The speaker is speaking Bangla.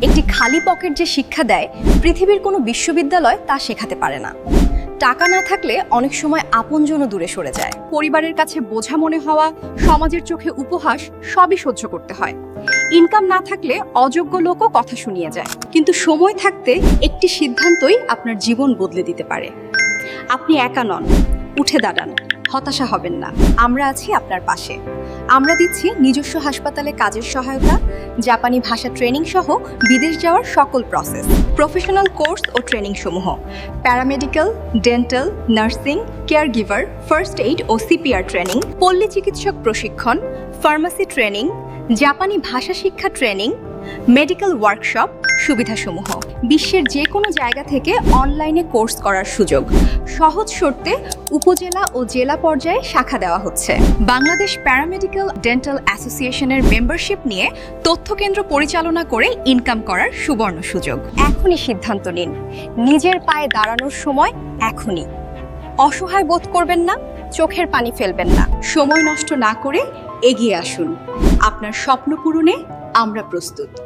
একটি খালি পকেট যে শিক্ষা দেয় পৃথিবীর কোনো বিশ্ববিদ্যালয় তা শেখাতে পারে না। টাকা না থাকলে অনেক সময় আপনজনও দূরে সরে যায়। পরিবারের কাছে বোঝা মনে হওয়া, সমাজের চোখে উপহাস সবই সহ্য করতে হয়। ইনকাম না থাকলে অযোগ্য লোকও কথা শুনিয়ে যায়। কিন্তু সময় থাকতে একটি সিদ্ধান্তই আপনার জীবন বদলে দিতে পারে। আপনি একা নন, উঠে দাঁড়ান, হতাশা হবেন না। আমরা আছি আপনার পাশে। আমরা দিচ্ছি নিজস্ব হাসপাতালে কাজের সহায়তা, জাপানি ভাষা ট্রেনিং সহ বিদেশ যাওয়ার সকল প্রসেস, প্রফেশনাল কোর্স ও ট্রেনিং সমূহ, paramedical, dental, nursing, care giver, first aid ও সিপিআর ট্রেনিং, পল্লী চিকিৎসক প্রশিক্ষণ, ফার্মাসি ট্রেনিং, জাপানি ভাষা শিক্ষা ট্রেনিং, মেডিকেল ওয়ার্কশপ সুবিধাসমূহ, বিশ্বের যে কোনো জায়গা থেকে অনলাইনে কোর্স করার সুযোগ, সহজ শর্তে উপজেলা ও জেলা পর্যায়ে শাখা দেওয়া হচ্ছে। বাংলাদেশ প্যারামেডিক্যাল ডেন্টাল অ্যাসোসিয়েশনের মেম্বারশিপ নিয়ে তথ্যকেন্দ্র পরিচালনা করে ইনকাম করার সুবর্ণ সুযোগ। এখনই সিদ্ধান্ত নিন, নিজের পায়ে দাঁড়ানোর সময় এখনই। অসহায় বোধ করবেন না, চোখের পানি ফেলবেন না, সময় নষ্ট না করে এগিয়ে আসুন। আপনার স্বপ্ন পূরণে আমরা প্রস্তুত।